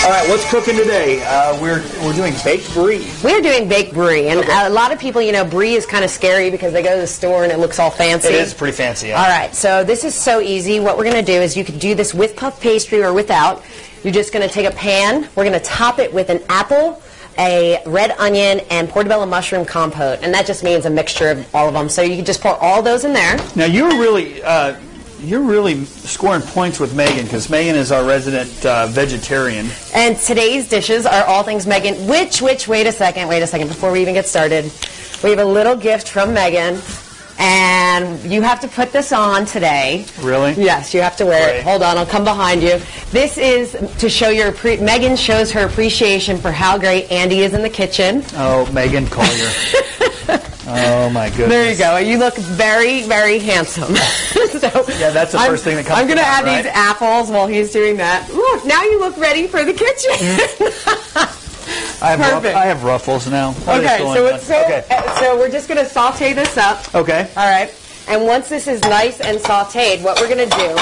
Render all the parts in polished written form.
All right, what's cooking today? We're doing baked brie. We're doing baked brie, and a lot of people, you know, brie is kind of scary because they go to the store and it looks all fancy. It is pretty fancy, yeah. All right, so this is so easy. What we're going to do is you can do this with puff pastry or without. You're just going to take a pan. We're going to top it with an apple, a red onion, and portobello mushroom compote, and that just means a mixture of all of them. So you can just pour all those in there. Now you're really scoring points with Megan, because Megan is our resident vegetarian. And today's dishes are all things Megan. Wait a second, before we even get started. We have a little gift from Megan, and you have to put this on today. Really? Yes, you have to wear it. Hold on, I'll come behind you. This is to show Megan shows her appreciation for how great Andy is in the kitchen. Oh, Megan Collier. Oh, my goodness. There you go. You look very, very handsome. So yeah, that's the first thing that comes to mind. I'm going to add these apples while he's doing that. Look, now you look ready for the kitchen. I have ruffles now. So we're just going to saute this up. Okay. All right. And once this is nice and sauteed, what we're going to do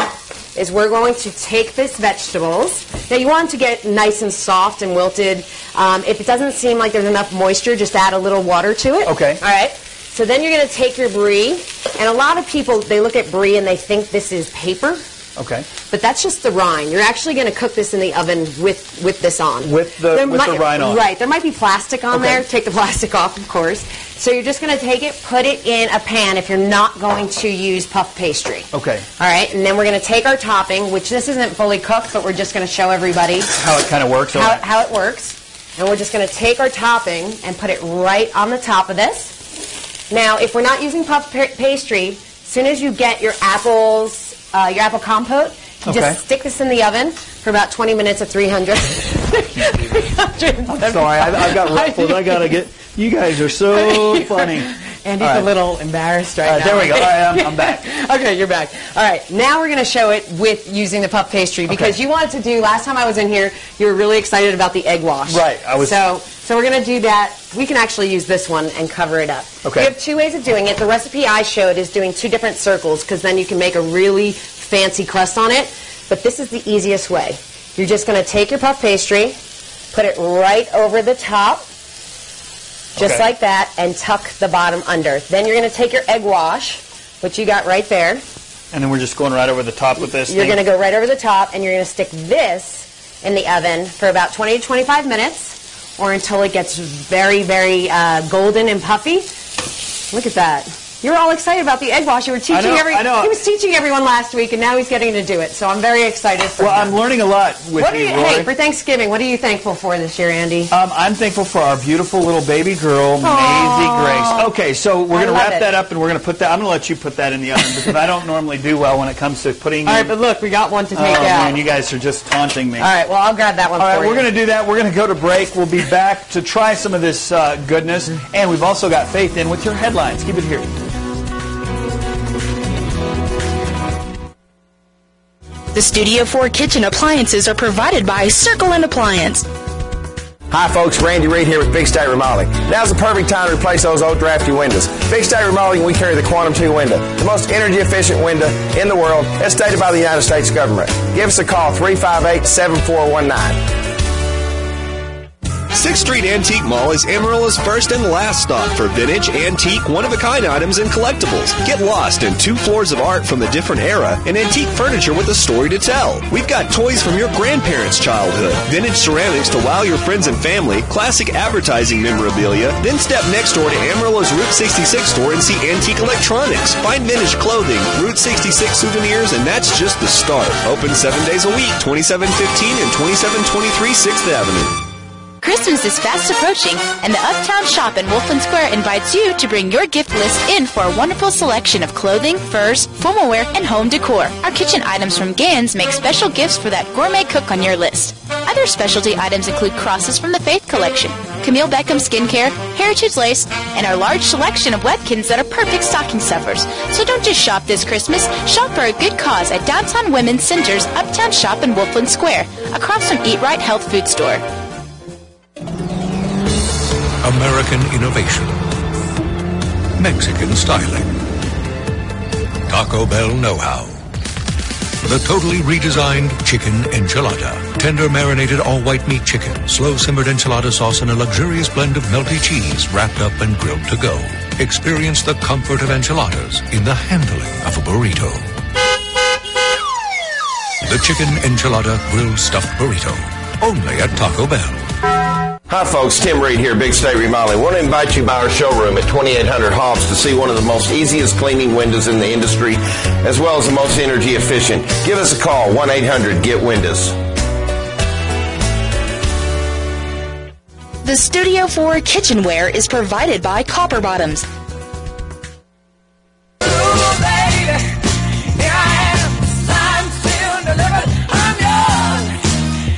is we're going to take this vegetables. Now you want them to get nice and soft and wilted. If it doesn't seem like there's enough moisture, just add a little water to it. Okay. All right. So then you're going to take your brie, and a lot of people, they look at brie and they think this is paper. Okay. But that's just the rind. You're actually going to cook this in the oven with this on. With the rind on. Right. There might be plastic on there. Take the plastic off, of course. So you're just going to take it, put it in a pan if you're not going to use puff pastry. Okay. All right. And then we're going to take our topping, which this isn't fully cooked, but we're just going to show everybody how it kind of works. How it works. And we're just going to take our topping and put it right on the top of this. Now, if we're not using puff pastry, as soon as you get your apples, your apple compote, you just stick this in the oven for about 20 minutes at 300. I'm sorry, I've got ruffles. I got to get... You guys are so funny. Andy's a little embarrassed right now. There we go. All right, I'm back. Okay, you're back. All right, now we're going to show it with using the puff pastry, because you wanted to do, last time I was in here, you were really excited about the egg wash. Right. So we're going to do that. We can actually use this one and cover it up. Okay. We have two ways of doing it. The recipe I showed is doing two different circles, because then you can make a really fancy crust on it. But this is the easiest way. You're just going to take your puff pastry, put it right over the top, just like that, and tuck the bottom under. Then you're going to take your egg wash, which you got right there. And then we're just going right over the top with this You're going to go right over the top, and you're going to stick this in the oven for about 20 to 25 minutes, or until it gets very, very golden and puffy. Look at that. You were all excited about the egg wash. You were teaching I know. He was teaching everyone last week, and now he's getting to do it. So I'm very excited for him. I'm learning a lot with you, Rory. Hey, for Thanksgiving, what are you thankful for this year, Andy? I'm thankful for our beautiful little baby girl, Maisie Grace. Okay, so we're going to wrap that up, and we're going to put that. I'm going to let you put that in the oven, because I don't normally do well when it comes to putting. All right, but look, we got one to take out. Man, you guys are just taunting me. All right, well, I'll grab that one. All right, we're going to do that. We're going to go to break. We'll be back to try some of this goodness, and we've also got Faith in with your headlines. Keep it here. The Studio 4 kitchen appliances are provided by Circle and Appliance. Hi folks, Randy Reed here with Big State Remodeling. Now's the perfect time to replace those old drafty windows. Big State Remodeling, we carry the Quantum 2 window, the most energy efficient window in the world, as stated by the United States government. Give us a call, 358-7419. 6th Street Antique Mall is Amarillo's first and last stop for vintage, antique, one-of-a-kind items and collectibles. Get lost in 2 floors of art from a different era and antique furniture with a story to tell. We've got toys from your grandparents' childhood, vintage ceramics to wow your friends and family, classic advertising memorabilia. Then step next door to Amarillo's Route 66 store and see antique electronics. Find vintage clothing, Route 66 souvenirs, and that's just the start. Open 7 days a week, 2715 and 2723 6th Avenue. Christmas is fast approaching, and the Uptown Shop in Wolfland Square invites you to bring your gift list in for a wonderful selection of clothing, furs, formal wear, and home decor. Our kitchen items from Gans make special gifts for that gourmet cook on your list. Other specialty items include crosses from the Faith Collection, Camille Beckham skincare, Heritage Lace, and our large selection of Webkins that are perfect stocking stuffers. So don't just shop this Christmas, shop for a good cause at Downtown Women's Center's Uptown Shop in Wolfland Square, across from Eat Right Health Food Store. American innovation, Mexican styling, Taco Bell know-how. The totally redesigned chicken enchilada. Tender marinated all-white meat chicken, slow-simmered enchilada sauce, and a luxurious blend of melty cheese wrapped up and grilled to go. Experience the comfort of enchiladas in the handling of a burrito. The chicken enchilada grilled stuffed burrito. Only at Taco Bell. Hi folks, Tim Reed here, Big State Remodeling. I want to invite you by our showroom at 2800 Hobbs to see one of the most easiest cleaning windows in the industry, as well as the most energy efficient. Give us a call, 1-800-GET-WINDOWS. The Studio 4 kitchenware is provided by Copper Bottoms.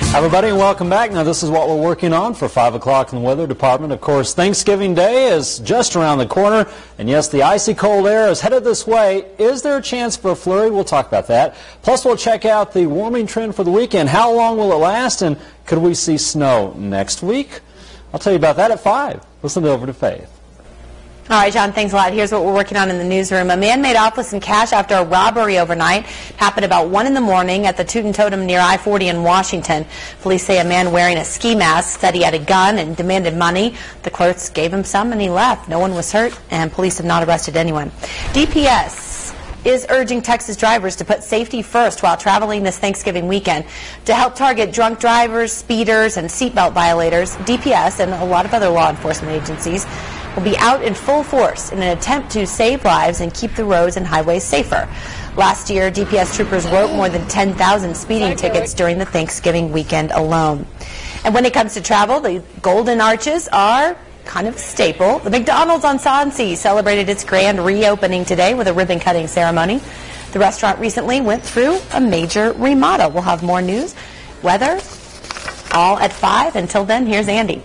Hi everybody, and welcome back. Now this is what we're working on for 5 o'clock in the weather department. Of course, Thanksgiving Day is just around the corner, and yes, the icy cold air is headed this way. Is there a chance for a flurry? We'll talk about that. Plus, we'll check out the warming trend for the weekend. How long will it last, and could we see snow next week? I'll tell you about that at 5. Listen over to Faith. All right, John, thanks a lot. Here's what we're working on in the newsroom. A man made off with some cash after a robbery overnight. Happened about 1 in the morning at the Toot and Totem near I-40 in Washington. Police say a man wearing a ski mask said he had a gun and demanded money. The clerks gave him some and he left. No one was hurt, and police have not arrested anyone. DPS is urging Texas drivers to put safety first while traveling this Thanksgiving weekend. To help target drunk drivers, speeders, and seatbelt violators, DPS and a lot of other law enforcement agencies will be out in full force in an attempt to save lives and keep the roads and highways safer. Last year, DPS troopers wrote more than 10,000 speeding tickets during the Thanksgiving weekend alone. And when it comes to travel, the Golden Arches are kind of a staple. The McDonald's on Sondsea celebrated its grand reopening today with a ribbon-cutting ceremony. The restaurant recently went through a major remodel. We'll have more news, weather, all at 5. Until then, here's Andy.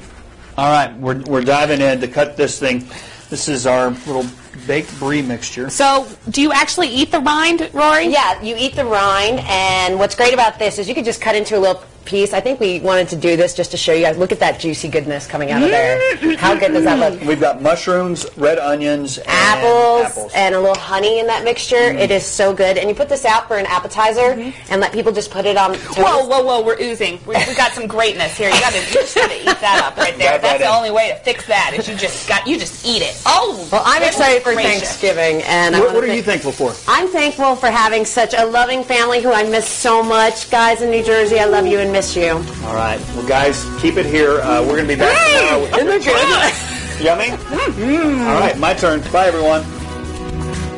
All right, we're diving in to cut this thing. This is our little baked brie mixture. So, do you actually eat the rind, Rory? Yeah, you eat the rind, and what's great about this is you could just cut into a little piece. I think we wanted to do this just to show you guys. Look at that juicy goodness coming out of there. How good does that look? We've got mushrooms, red onions, apples, and a little honey in that mixture. It is so good. And you put this out for an appetizer and let people just put it on toast. Whoa, we're oozing. We got some greatness here. You just gotta eat that up right there. That's the only way to fix that is you just eat it. Oh, well, I'm excited for Thanksgiving. And what are you thankful for? I'm thankful for having such a loving family who I miss so much. Guys in New Jersey, I love you and miss you. All right. Well, guys, keep it here. We're going to be back tomorrow. Isn't it good? Yummy? All right, my turn. Bye, everyone.